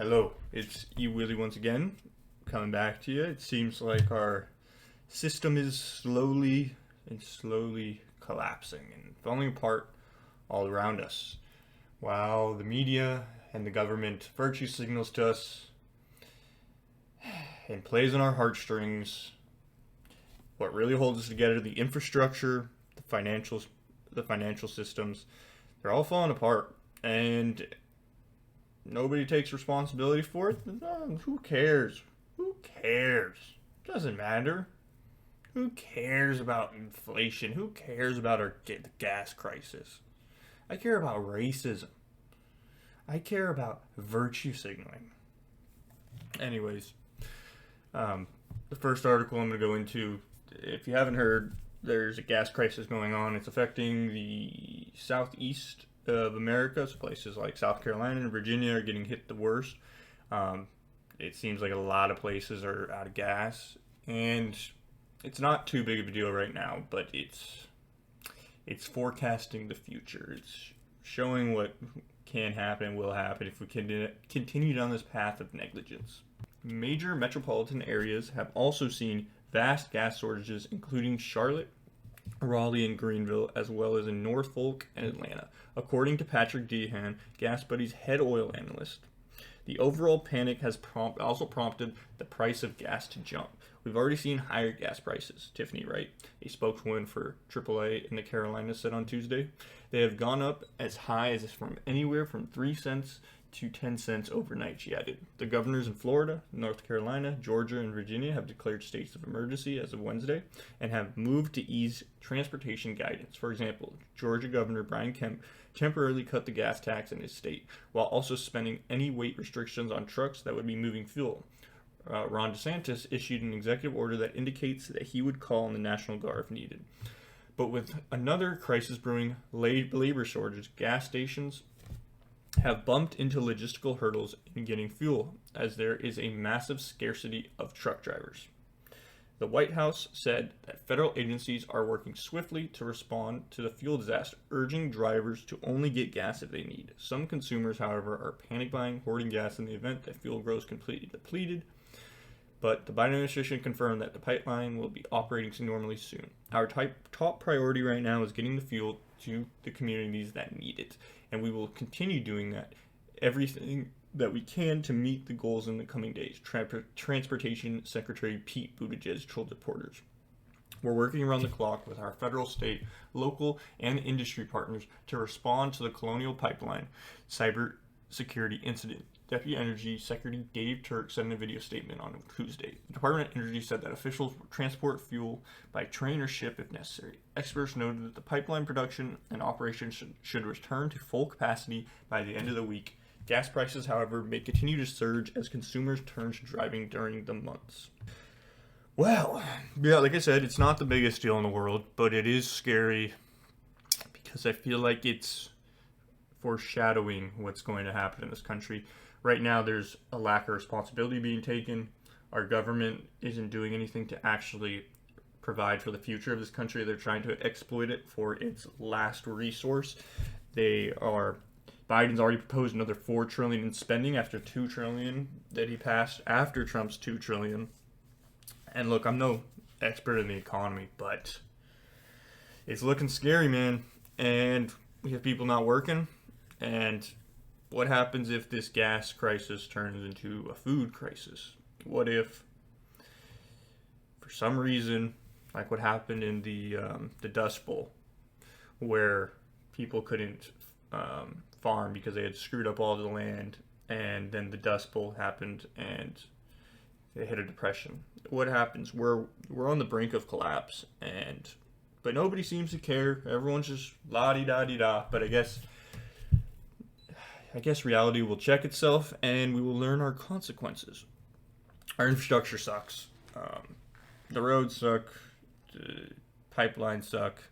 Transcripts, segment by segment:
Hello, it's you Willie once again, coming back to you. It seems like our system is slowly collapsing and falling apart all around us. While the media and the government virtue signals to us and plays on our heartstrings, what really holds us together, the infrastructure, the financial systems, they're all falling apart. And nobody takes responsibility for it. Who cares? Who cares? Doesn't matter. Who cares about inflation? Who cares about the gas crisis? I care about racism. I care about virtue signaling. Anyways, the first article I'm going to go into, if you haven't heard, there's a gas crisis going on. It's affecting the southeast of America. So places like South Carolina and Virginia are getting hit the worst. It seems like a lot of places are out of gas, and it's not too big of a deal right now, but it's forecasting the future. It's showing what can happen and will happen if we continue down this path of negligence. Major metropolitan areas have also seen vast gas shortages, including Charlotte, Raleigh, and Greenville, as well as in Norfolk and Atlanta, according to Patrick Dehan, Gas Buddy's head oil analyst. The overall panic has also prompted the price of gas to jump. We've already seen higher gas prices, Tiffany Wright, a spokeswoman for AAA in the Carolinas, said on Tuesday. They have gone up as high as from anywhere from 3 cents to 10 cents overnight, she added. The governors in Florida, North Carolina, Georgia, and Virginia have declared states of emergency as of Wednesday and have moved to ease transportation guidance. For example, Georgia Governor Brian Kemp temporarily cut the gas tax in his state, while also suspending any weight restrictions on trucks that would be moving fuel. Ron DeSantis issued an executive order that indicates that he would call on the National Guard if needed. But with another crisis brewing, labor shortage, gas stations have bumped into logistical hurdles in getting fuel, as there is a massive scarcity of truck drivers. The White House said that federal agencies are working swiftly to respond to the fuel disaster, urging drivers to only get gas if they need. Some consumers, however, are panic buying, hoarding gas in the event that fuel grows completely depleted. But the Biden administration confirmed that the pipeline will be operating normally soon. Our top priority right now is getting the fuel to the communities that need it, and we will continue doing that, everything that we can to meet the goals in the coming days, Transportation Secretary Pete Buttigieg told reporters. We're working around the clock with our federal, state, local, and industry partners to respond to the Colonial Pipeline cybersecurity incident, Deputy Energy Secretary Dave Turk said in a video statement on Tuesday. The Department of Energy said that officials will transport fuel by train or ship if necessary. Experts noted that the pipeline production and operation should return to full capacity by the end of the week. Gas prices, however, may continue to surge as consumers turn to driving during the months. Well, yeah, like I said, it's not the biggest deal in the world, but it is scary because I feel like it's foreshadowing what's going to happen in this country. Right now, there's a lack of responsibility being taken. Our government isn't doing anything to actually provide for the future of this country. They're trying to exploit it for its last resource. Biden's already proposed another $4 trillion in spending after $2 trillion that he passed after Trump's $2 trillion. And look, I'm no expert in the economy, but it's looking scary, man. And we have people not working. And what happens if this gas crisis turns into a food crisis? What if, for some reason, like what happened in the Dust Bowl, where people couldn't farm because they had screwed up all the land, and then the Dust Bowl happened and they hit a depression? What happens? We're on the brink of collapse, but nobody seems to care. Everyone's just la-di-da-di-da. But I guess reality will check itself, and we will learn our consequences. Our infrastructure sucks. The roads suck. The pipelines suck.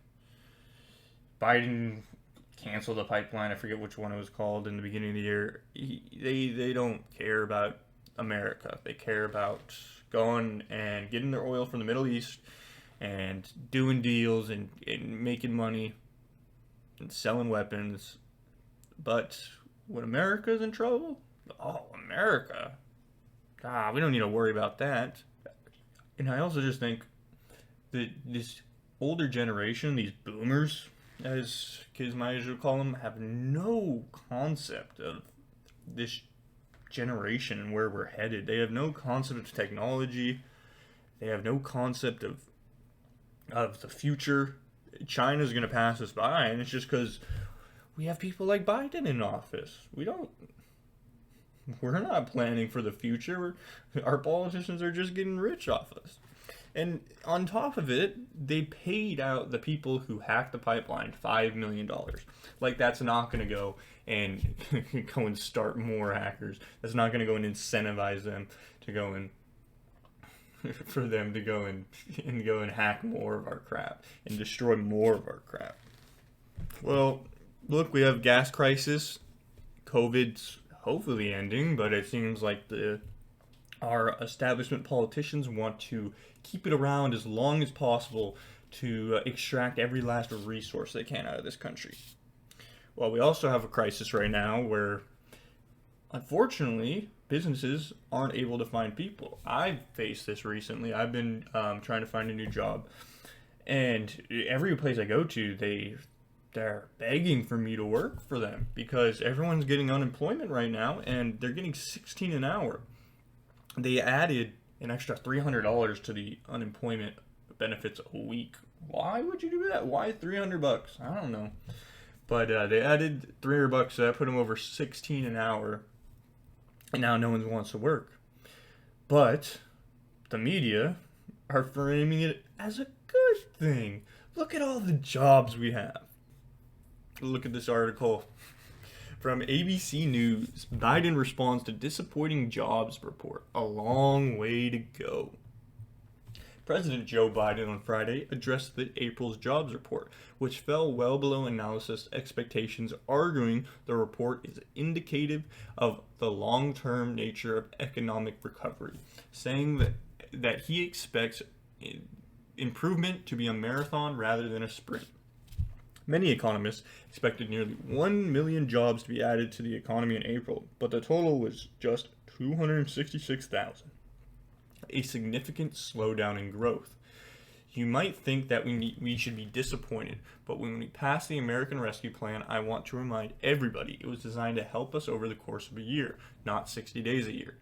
Biden canceled the pipeline. I forget which one it was called in the beginning of the year. They don't care about America. They care about going and getting their oil from the Middle East and doing deals and making money and selling weapons. But when America's in trouble, Oh, America. We don't need to worry about that. And I also just think that this older generation, these boomers, as kids my age would call them, have no concept of this generation and where we're headed. They have no concept of technology. They have no concept of the future. China's going to pass us by, and it's just because we have people like Biden in office. We're not planning for the future. Our politicians are just getting rich off us. And on top of it, they paid out the people who hacked the pipeline $5 million. Like, that's not going to go and go and start more hackers. That's not going to go and incentivize them to go and for them to go and hack more of our crap and destroy more of our crap. Well, look, we have gas crisis. COVID's hopefully ending, but it seems like our establishment politicians want to keep it around as long as possible to extract every last resource they can out of this country. Well, we also have a crisis right now where, unfortunately, businesses aren't able to find people. I've faced this recently. I've been trying to find a new job, and every place I go to, they're begging for me to work for them because everyone's getting unemployment right now, and they're getting $16 an hour. They added an extra $300 to the unemployment benefits a week. Why would you do that? Why $300? I don't know. But they added $300, so that put them over $16 an hour, and now no one wants to work. But the media are framing it as a good thing. Look at all the jobs we have. Look at this article from ABC News. Biden responds to disappointing jobs report. A long way to go. President Joe Biden on Friday addressed the April's jobs report, which fell well below analysis expectations, arguing the report is indicative of the long-term nature of economic recovery, saying that he expects improvement to be a marathon rather than a sprint. Many economists expected nearly 1 million jobs to be added to the economy in April, but the total was just 266,000. A significant slowdown in growth. You might think that we should be disappointed, but when we pass the American Rescue Plan, I want to remind everybody it was designed to help us over the course of a year, not 60 days a year.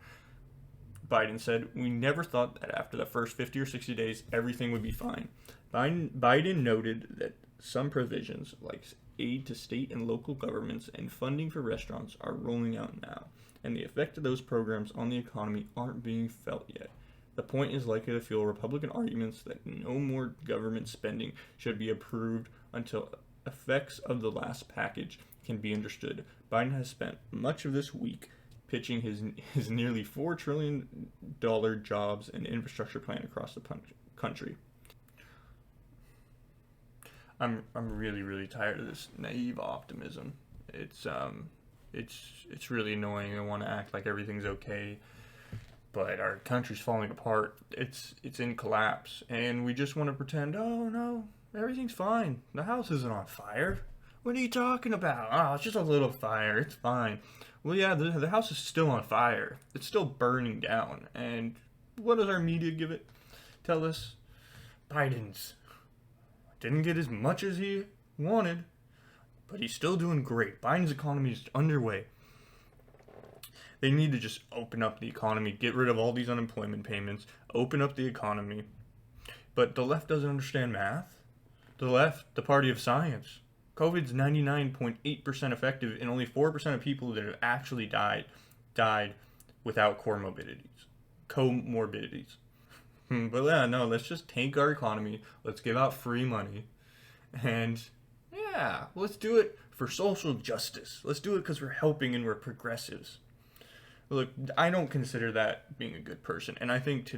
Biden said, "We never thought that after the first 50 or 60 days, everything would be fine." Biden noted that some provisions, like aid to state and local governments and funding for restaurants, are rolling out now, and the effect of those programs on the economy aren't being felt yet. The point is likely to fuel Republican arguments that no more government spending should be approved until effects of the last package can be understood. Biden has spent much of this week pitching his nearly $4 trillion jobs and infrastructure plan across the country. I'm really, really tired of this naive optimism. It's really annoying. I want to act like everything's okay, but our country's falling apart. It's in collapse, and we just want to pretend, oh no, everything's fine. The house isn't on fire. What are you talking about? Oh, it's just a little fire. It's fine. Well, yeah, the house is still on fire. It's still burning down. And what does our media tell us? Biden's didn't get as much as he wanted, but he's still doing great. Biden's economy is underway. They need to just open up the economy, get rid of all these unemployment payments, open up the economy. But the left doesn't understand math. The left, the party of science. COVID's 99.8% effective, and only 4% of people that have actually died without comorbidities. But yeah, no, let's just tank our economy. Let's give out free money. And yeah, let's do it for social justice. Let's do it because we're helping and we're progressives. Look, I don't consider that being a good person. And I think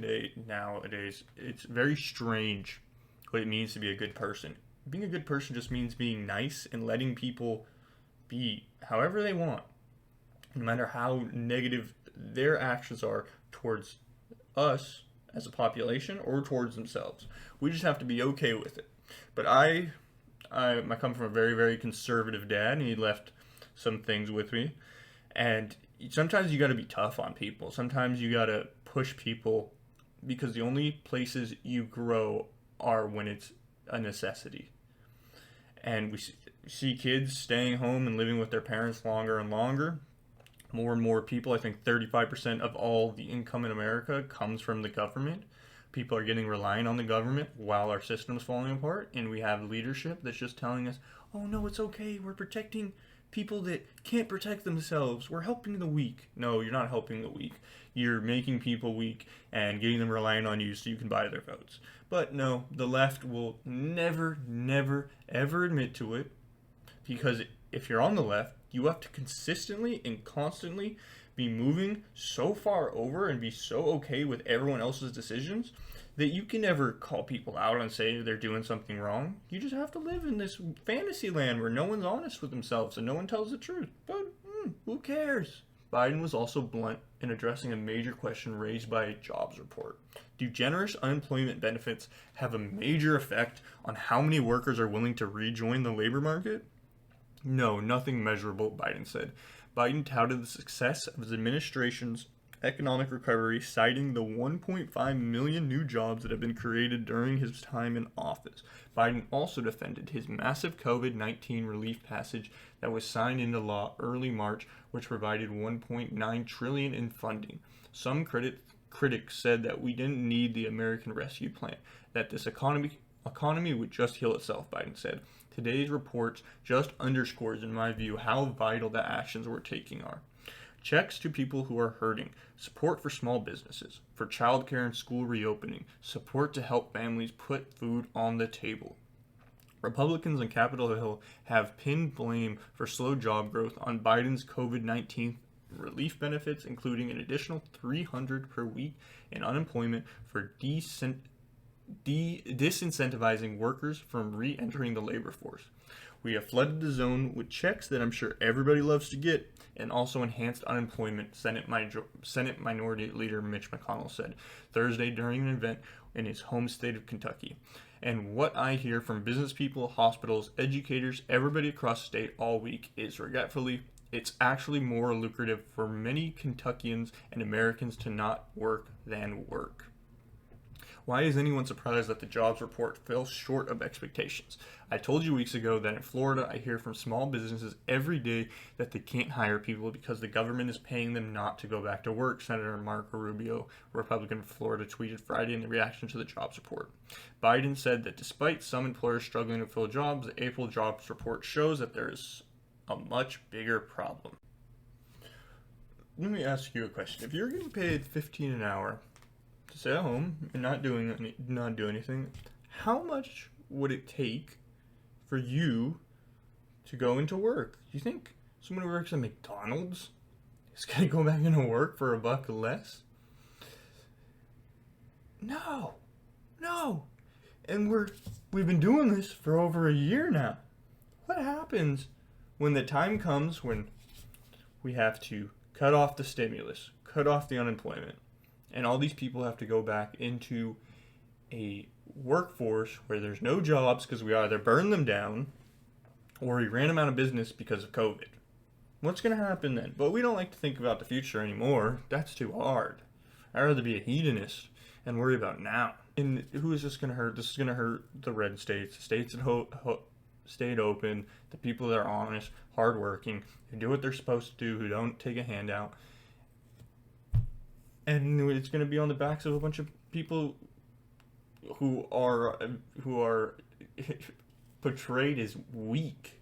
nowadays, it's very strange what it means to be a good person. Being a good person just means being nice and letting people be however they want, no matter how negative their actions are towards us as a population or towards themselves. We just have to be okay with it. But I come from a very, very conservative dad, and he left some things with me. And sometimes you got to be tough on people. Sometimes you got to push people, because the only places you grow are when it's a necessity. And we see kids staying home and living with their parents longer and longer. More and more people, I think 35% of all the income in America comes from the government. People are getting reliant on the government while our system's falling apart, and we have leadership that's just telling us, oh no, it's okay, we're protecting people that can't protect themselves, we're helping the weak. No, you're not helping the weak. You're making people weak and getting them reliant on you so you can buy their votes. But no, the left will never, ever admit to it, because if you're on the left, you have to consistently and constantly be moving so far over and be so okay with everyone else's decisions that you can never call people out and say they're doing something wrong. You just have to live in this fantasy land where no one's honest with themselves and no one tells the truth. But who cares? Biden was also blunt in addressing a major question raised by a jobs report. Do generous unemployment benefits have a major effect on how many workers are willing to rejoin the labor market? No, nothing measurable, Biden said. Biden touted the success of his administration's economic recovery, citing the 1.5 million new jobs that have been created during his time in office. Biden also defended his massive COVID-19 relief package that was signed into law early March, which provided $1.9 trillion in funding. Some critics said that we didn't need the American Rescue Plan, that this economy would just heal itself, Biden said. Today's report just underscores, in my view, how vital the actions we're taking are. Checks to people who are hurting, support for small businesses, for childcare and school reopening, support to help families put food on the table. Republicans on Capitol Hill have pinned blame for slow job growth on Biden's COVID-19 relief benefits, including an additional $300 per week in unemployment for disincentivizing workers from re-entering the labor force. We have flooded the zone with checks that I'm sure everybody loves to get, and also enhanced unemployment, Senate Minority Leader Mitch McConnell said Thursday during an event in his home state of Kentucky. And what I hear from business people, hospitals, educators, everybody across the state all week is, regretfully, it's actually more lucrative for many Kentuckians and Americans to not work than work. Why is anyone surprised that the jobs report fell short of expectations? I told you weeks ago that in Florida, I hear from small businesses every day that they can't hire people because the government is paying them not to go back to work, Senator Marco Rubio, Republican from Florida, tweeted Friday in the reaction to the jobs report. Biden said that despite some employers struggling to fill jobs, the April jobs report shows that there is a much bigger problem. Let me ask you a question. If you're getting paid $15 an hour to stay at home and not do anything, how much would it take for you to go into work? Do you think someone who works at McDonald's is going to go back into work for $1 less? No. And we've been doing this for over a year now. What happens when the time comes when we have to cut off the stimulus, cut off the unemployment, and all these people have to go back into a workforce where there's no jobs because we either burned them down or we ran them out of business because of COVID? What's going to happen then? But we don't like to think about the future anymore. That's too hard. I'd rather be a hedonist and worry about now. And who is this going to hurt? This is going to hurt the red states, the states that stayed open, the people that are honest, hardworking, who do what they're supposed to do, who don't take a handout. And it's going to be on the backs of a bunch of people who are portrayed as weak.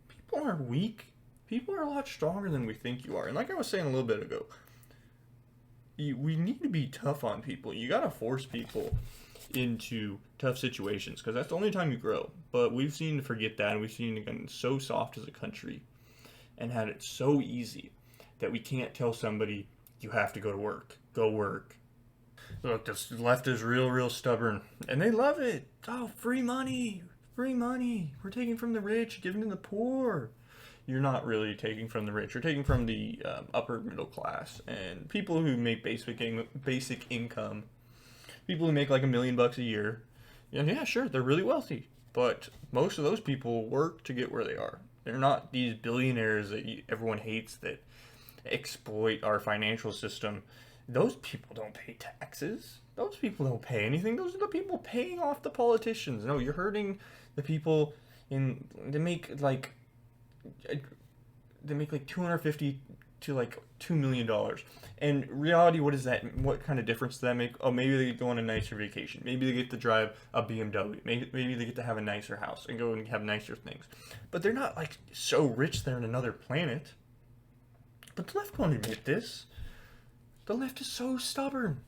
People aren't weak. People are a lot stronger than we think you are. And like I was saying a little bit ago, we need to be tough on people. You got to force people into tough situations because that's the only time you grow. But we've seen to forget that, and we've seen to get so soft as a country and had it so easy that we can't tell somebody, you have to go to work. Go work. Look, this left is real stubborn. And they love it. Oh, free money. Free money. We're taking from the rich, giving to the poor. You're not really taking from the rich. You're taking from the upper middle class. And people who make basic income. People who make like $1 million a year. Yeah, sure, they're really wealthy. But most of those people work to get where they are. They're not these billionaires that everyone hates that exploit our financial system. Those people don't pay taxes. Those people don't pay anything. Those are the people paying off the politicians. No, you're hurting the people in they make like 250 to like $2 million. And reality, what is that? What kind of difference does that make? Oh, maybe they go on a nicer vacation. Maybe they get to drive a BMW. Maybe they get to have a nicer house and go and have nicer things. But they're not like so rich they're in another planet. But the left won't admit this. The left is so stubborn.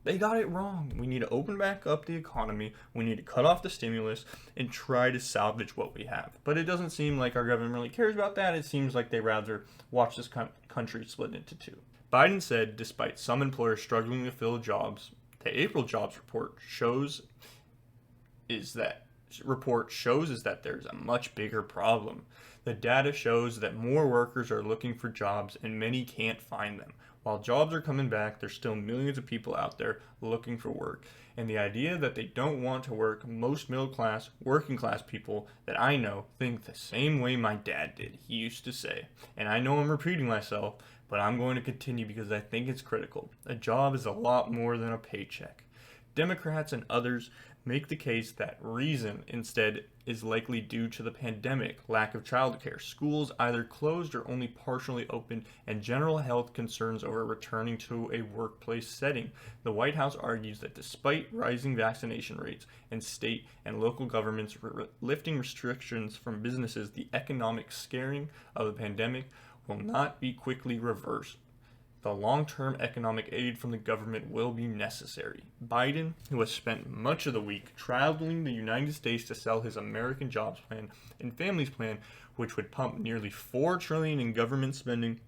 They got it wrong. We need to open back up the economy. We need to cut off the stimulus and try to salvage what we have. But it doesn't seem like our government really cares about that. It seems like they rather watch this country split into two. Biden said despite some employers struggling to fill jobs, the April jobs report shows is that there's a much bigger problem. The data shows that more workers are looking for jobs and many can't find them. While jobs are coming back, there's still millions of people out there looking for work. And the idea that they don't want to work, most middle class, working class people that I know think the same way my dad did. He used to say, and I know I'm repeating myself, but I'm going to continue because I think it's critical. A job is a lot more than a paycheck. Democrats and others make the case that reason instead is likely due to the pandemic, lack of childcare, schools either closed or only partially open, and general health concerns over returning to a workplace setting. The White House argues that despite rising vaccination rates and state and local governments lifting restrictions from businesses, the economic scaring of the pandemic will not be quickly reversed. The long-term economic aid from the government will be necessary. Biden, who has spent much of the week traveling the United States to sell his American Jobs Plan and Families Plan, which would pump nearly $4 trillion in government spending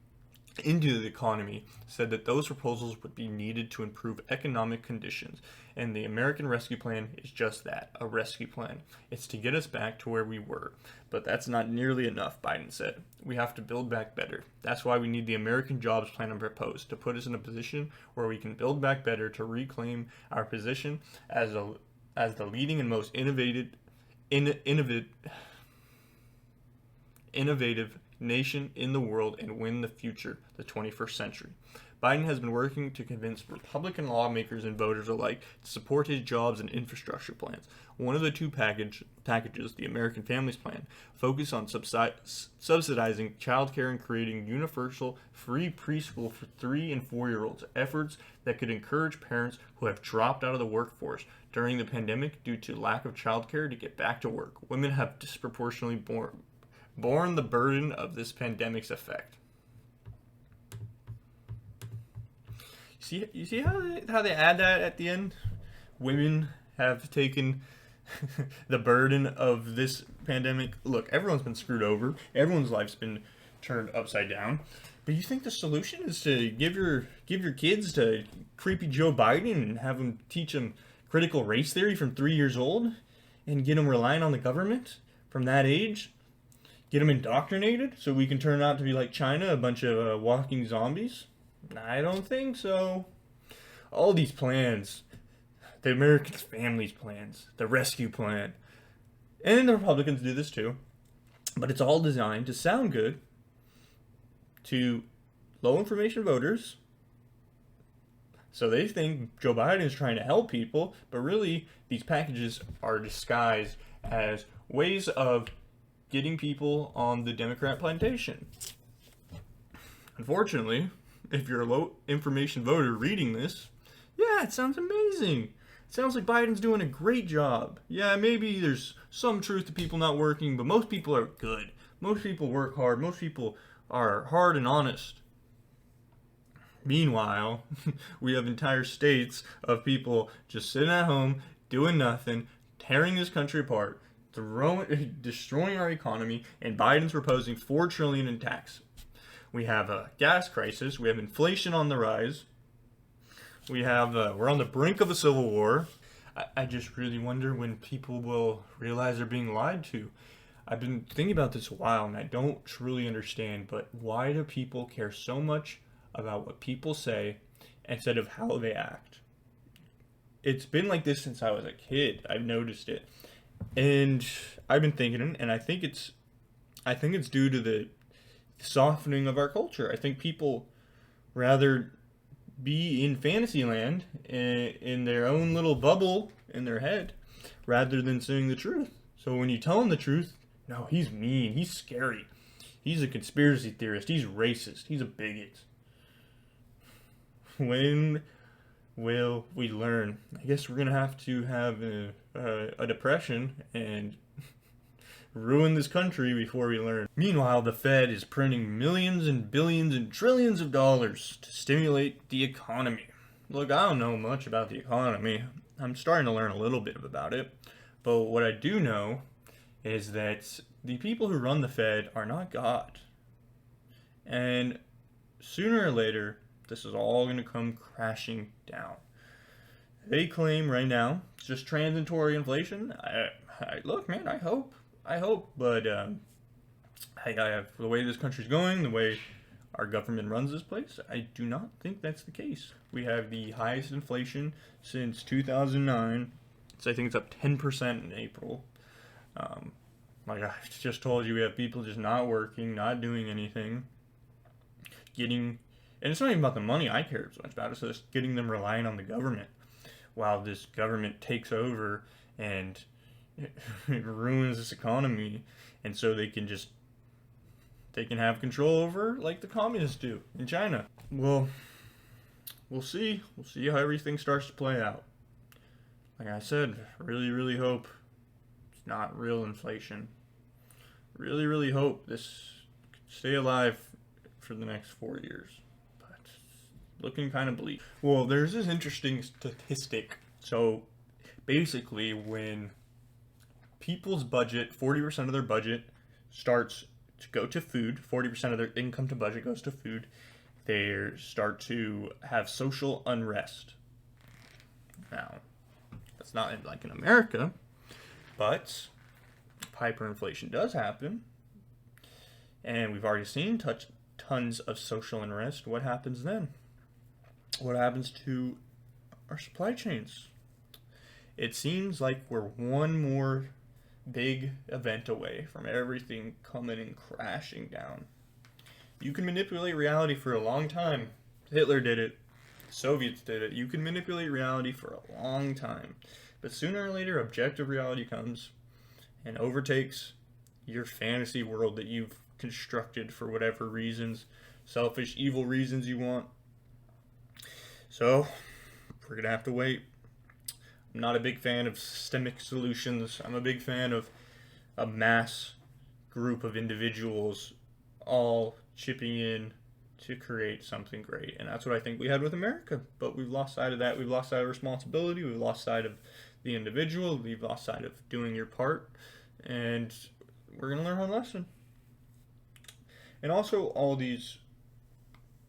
into the economy, said that those proposals would be needed to improve economic conditions. And the American Rescue Plan is just that, a rescue plan. It's to get us back to where we were. But that's not nearly enough, Biden said. We have to build back better. That's why we need the American Jobs Plan proposed, to put us in a position where we can build back better, to reclaim our position as the leading and most innovative nation in the world and win the future, the 21st century. Biden has been working to convince Republican lawmakers and voters alike to support his jobs and infrastructure plans. One of the two packages, the American Families Plan, focus on subsidizing childcare and creating universal free preschool for 3 and 4-year-olds, efforts that could encourage parents who have dropped out of the workforce during the pandemic due to lack of childcare to get back to work. Women have disproportionately borne the burden of this pandemic's effect. You see how they add that at the end? Women have taken the burden of this pandemic. Look, everyone's been screwed over. Everyone's life's been turned upside down. But you think the solution is to give your kids to creepy Joe Biden and have them teach them critical race theory from 3 years old and get them relying on the government from that age? Get them indoctrinated so we can turn out to be like China, a bunch of walking zombies? I don't think so. All these plans, the American Families Plans, the Rescue Plan, and the Republicans do this too, but it's all designed to sound good to low information voters. So they think Joe Biden is trying to help people, but really these packages are disguised as ways of getting people on the Democrat plantation. Unfortunately, if you're a low information voter reading this, yeah, it sounds amazing. It sounds like Biden's doing a great job. Yeah, maybe there's some truth to people not working, but most people are good. Most people work hard. Most people are hard and honest. Meanwhile, we have entire states of people just sitting at home, doing nothing, tearing this country apart, destroying our economy, and Biden's proposing $4 trillion in tax. We have a gas crisis. We have inflation on the rise. We're on the brink of a civil war. I just really wonder when people will realize they're being lied to. I've been thinking about this a while, and I don't truly understand, but why do people care so much about what people say instead of how they act? It's been like this since I was a kid. I've noticed it. And I've been thinking, and I think it's due to softening of our culture. I think people rather be in fantasy land in their own little bubble in their head rather than saying the truth. So when you tell them the truth, no, he's mean, he's scary, he's a conspiracy theorist, he's racist, he's a bigot. When will we learn? I guess we're gonna have to have a depression and ruin this country before we learn. Meanwhile, the Fed is printing millions and billions and trillions of dollars to stimulate the economy. Look, I don't know much about the economy. I'm starting to learn a little bit about it. But what I do know is that the people who run the Fed are not God. And sooner or later, this is all going to come crashing down. They claim right now it's just transitory inflation. Look, man, I hope, but I have the way this country's going, the way our government runs this place, I do not think that's the case. We have the highest inflation since 2009. So I think it's up 10% in April. Like I just told you, we have people just not working, not doing anything, and it's not even about the money I care so much about. It's just getting them relying on the government while this government takes over and it ruins this economy, and so they can have control over like the communists do in China. Well, we'll see how everything starts to play out. Like I said, really hope it's not real inflation. Really hope this could stay alive for the next 4 years, but looking kind of bleak. Well, there's this interesting statistic. So basically, when people's budget, 40% of their budget starts to go to food, 40% of their income to budget goes to food, they start to have social unrest. Now, that's not like in America, but if hyperinflation does happen, and we've already seen tons of social unrest, what happens then? What happens to our supply chains? It seems like we're one more big event away from everything coming and crashing down. You can manipulate reality for a long time. Hitler did it. Soviets did it. You can manipulate reality for a long time. But sooner or later, objective reality comes and overtakes your fantasy world that you've constructed for whatever reasons, selfish, evil reasons you want. So, we're going to have to wait. I'm not a big fan of systemic solutions. I'm a big fan of a mass group of individuals all chipping in to create something great. And that's what I think we had with America. But we've lost sight of that. We've lost sight of responsibility. We've lost sight of the individual. We've lost sight of doing your part. And we're going to learn our lesson. And also, all these,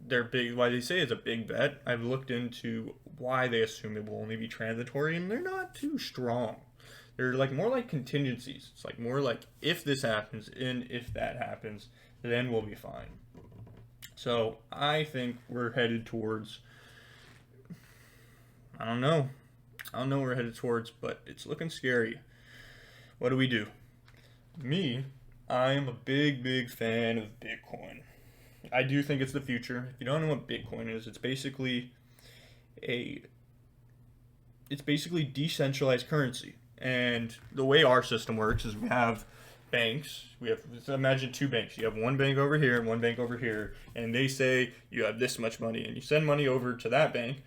they're big, why they say it's a big bet. I've looked into why they assume it will only be transitory, and they're not too strong. They're like more like contingencies. It's like more like if this happens and if that happens, then we'll be fine. So I think we're headed towards, I don't know where we're headed towards, but it's looking scary. What do we do? Me, I am a big fan of Bitcoin. I do think it's the future. If you don't know what Bitcoin is, it's basically decentralized currency. And the way our system works is we have banks. Let's imagine two banks. You have one bank over here and one bank over here, and they say you have this much money, and you send money over to that bank,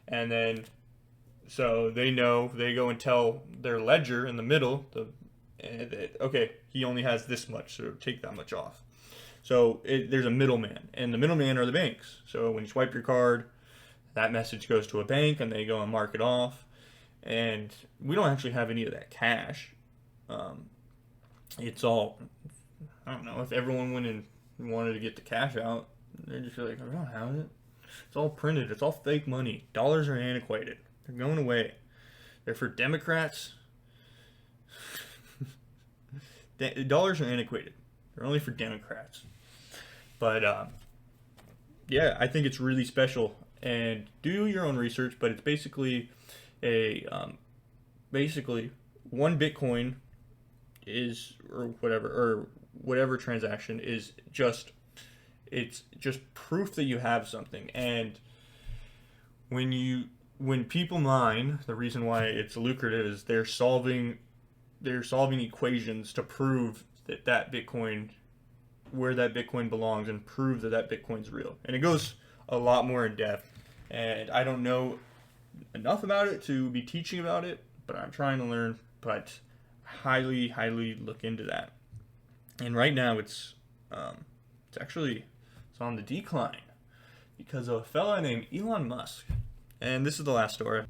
and then so they know, they go and tell their ledger in the middle, okay, he only has this much, so take that much off. So there's a middleman, and the middleman are the banks. So when you swipe your card, that message goes to a bank, and they go and mark it off. And we don't actually have any of that cash. It's all, I don't know, if everyone went and wanted to get the cash out, they're just like, I don't have it. It's all printed. It's all fake money. Dollars are antiquated. They're going away. They're for Democrats. Dollars are antiquated. They're only for Democrats. But, yeah, I think it's really special. And do your own research, but it's basically one Bitcoin is, or whatever transaction is just It's just proof that you have something. And when people mine, the reason why it's lucrative is they're solving equations to prove that Bitcoin, where that Bitcoin belongs, and prove that Bitcoin's real. And it goes a lot more in depth. And I don't know enough about it to be teaching about it, but I'm trying to learn. But highly, highly look into that. And right now it's on the decline because of a fella named Elon Musk. And this is the last story.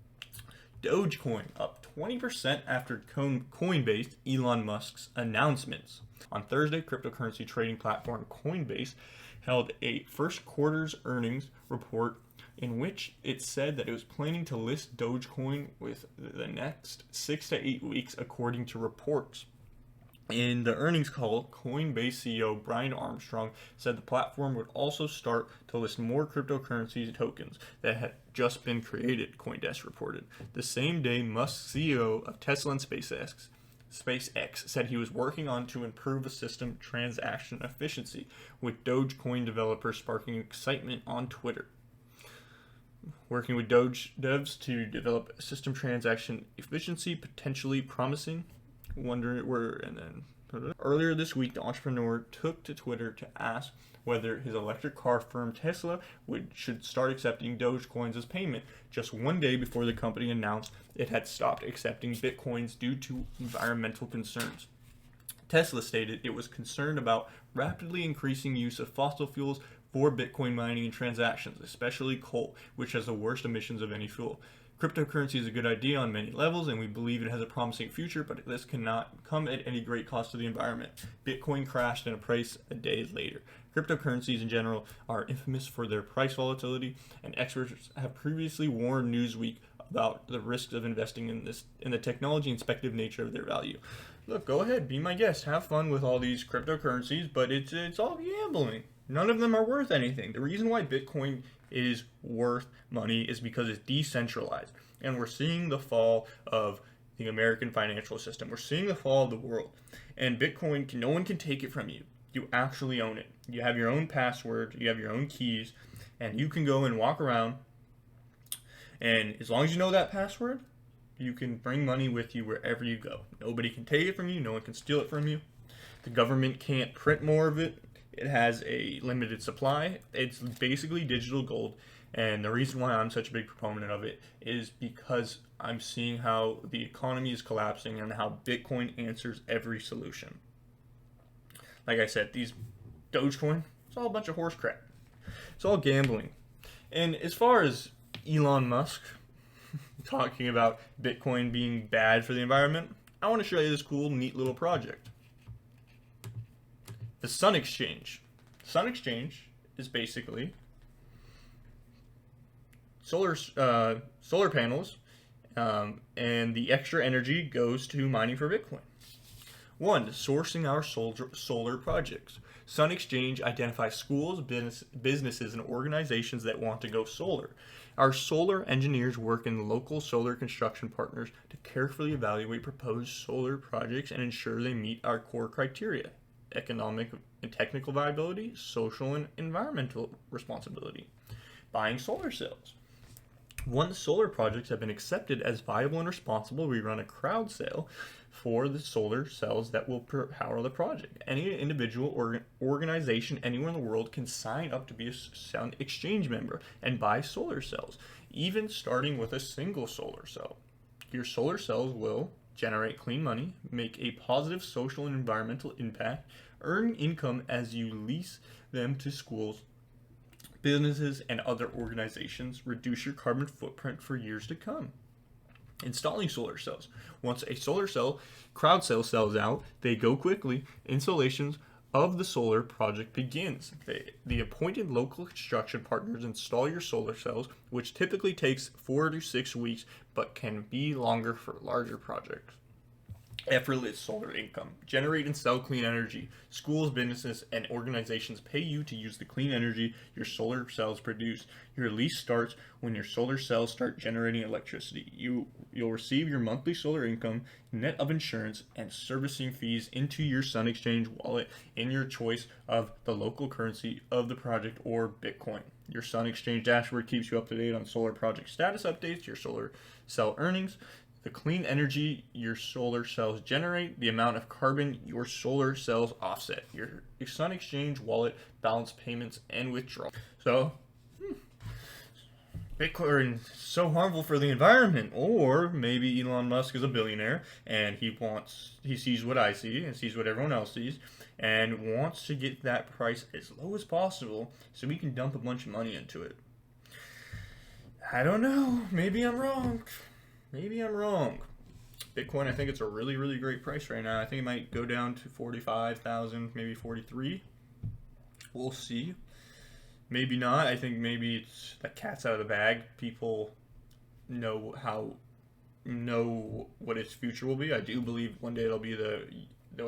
Dogecoin up 20% after Coinbase, Elon Musk's announcements. On Thursday, cryptocurrency trading platform Coinbase held a first quarter's earnings report in which it said that it was planning to list Dogecoin with the next 6 to 8 weeks, according to reports. In the earnings call, Coinbase CEO Brian Armstrong said the platform would also start to list more cryptocurrency tokens that had just been created, CoinDesk reported. The same day, Musk, CEO of Tesla and SpaceX, said he was working on to improve the system transaction efficiency, with Dogecoin developers sparking excitement on Twitter. Working with Doge devs to develop system transaction efficiency, potentially promising. Earlier this week, the entrepreneur took to Twitter to ask whether his electric car firm Tesla should start accepting Dogecoins as payment, just one day before the company announced it had stopped accepting Bitcoins due to environmental concerns. Tesla stated it was concerned about rapidly increasing use of fossil fuels for Bitcoin mining and transactions, especially coal, which has the worst emissions of any fuel. Cryptocurrency is a good idea on many levels, and we believe it has a promising future, but this cannot come at any great cost to the environment. Bitcoin crashed in a price a day later. Cryptocurrencies in general are infamous for their price volatility, and experts have previously warned Newsweek about the risks of investing in the technology and speculative nature of their value. Look, go ahead, be my guest, have fun with all these cryptocurrencies, but it's all gambling. None of them are worth anything. The reason why Bitcoin is worth money is because it's decentralized. And we're seeing the fall of the American financial system. We're seeing the fall of the world. And Bitcoin, no one can take it from you. You actually own it. You have your own password, you have your own keys, and you can go and walk around. And as long as you know that password, you can bring money with you wherever you go. Nobody can take it from you. No one can steal it from you. The government can't print more of it. It has a limited supply. It's basically digital gold. And the reason why I'm such a big proponent of it is because I'm seeing how the economy is collapsing and how Bitcoin answers every solution. Like I said, these Dogecoin, it's all a bunch of horse crap. It's all gambling. And as far as Elon Musk talking about Bitcoin being bad for the environment, I want to show you this cool, neat little project. The Sun Exchange. Sun Exchange is basically solar panels, and the extra energy goes to mining for Bitcoin. 1. Sourcing our solar projects. Sun Exchange identifies schools, businesses, and organizations that want to go solar. Our solar engineers work in local solar construction partners to carefully evaluate proposed solar projects and ensure they meet our core criteria: economic and technical viability, social and environmental responsibility. Buying solar cells. Once solar projects have been accepted as viable and responsible, we run a crowd sale for the solar cells that will power the project. Any individual or organization anywhere in the world can sign up to be a Sun Exchange member and buy solar cells, even starting with a single solar cell. Your solar cells will generate clean money, make a positive social and environmental impact, earn income as you lease them to schools, businesses, and other organizations, reduce your carbon footprint for years to come. Installing solar cells. Once a solar cell crowd sale sells out, they go quickly. Installations of the solar project begins. The appointed local construction partners install your solar cells, which typically takes 4 to 6 weeks, but can be longer for larger projects. Effortless solar income. Generate and sell clean energy. Schools, businesses, and organizations pay you to use the clean energy your solar cells produce. Your lease starts when your solar cells start generating electricity. You'll receive your monthly solar income, net of insurance and servicing fees, into your Sun Exchange wallet in your choice of the local currency of the project or Bitcoin. Your Sun Exchange dashboard keeps you up to date on solar project status updates, your solar cell earnings, the clean energy your solar cells generate, the amount of carbon your solar cells offset, your Sun Exchange wallet, balance payments, and withdrawal. So, Bitcoin is so harmful for the environment. Or maybe Elon Musk is a billionaire and he sees what I see and sees what everyone else sees and wants to get that price as low as possible so we can dump a bunch of money into it. I don't know. Maybe I'm wrong. Bitcoin, I think it's a really, really great price right now. I think it might go down to 45,000, maybe 43. We'll see. Maybe not. I think maybe it's the cat's out of the bag. People know what its future will be. I do believe one day it'll be the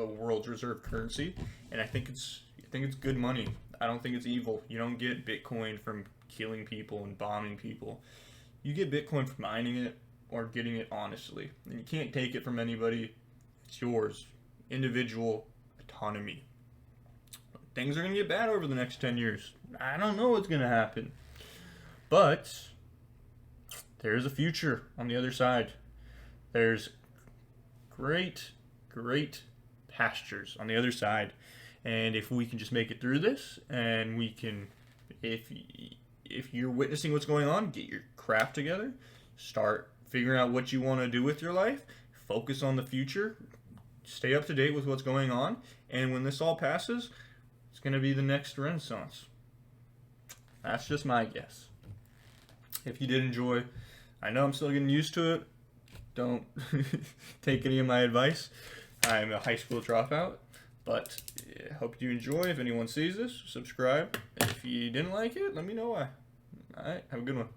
world's reserve currency, and I think it's good money. I don't think it's evil. You don't get Bitcoin from killing people and bombing people. You get Bitcoin from mining it or getting it honestly. And you can't take it from anybody. It's yours. Individual autonomy. Things are going to get bad over the next 10 years. I don't know what's going to happen. But there's a future on the other side. There's great, great pastures on the other side. And if we can just make it through this, and we can, if you're witnessing what's going on, get your crap together, start figuring out what you want to do with your life, focus on the future, stay up to date with what's going on, and when this all passes, it's going to be the next Renaissance. That's just my guess. If you did enjoy, I know I'm still getting used to it. Don't take any of my advice. I'm a high school dropout, but I hope you enjoy. If anyone sees this, subscribe. If you didn't like it, let me know why. All right, have a good one.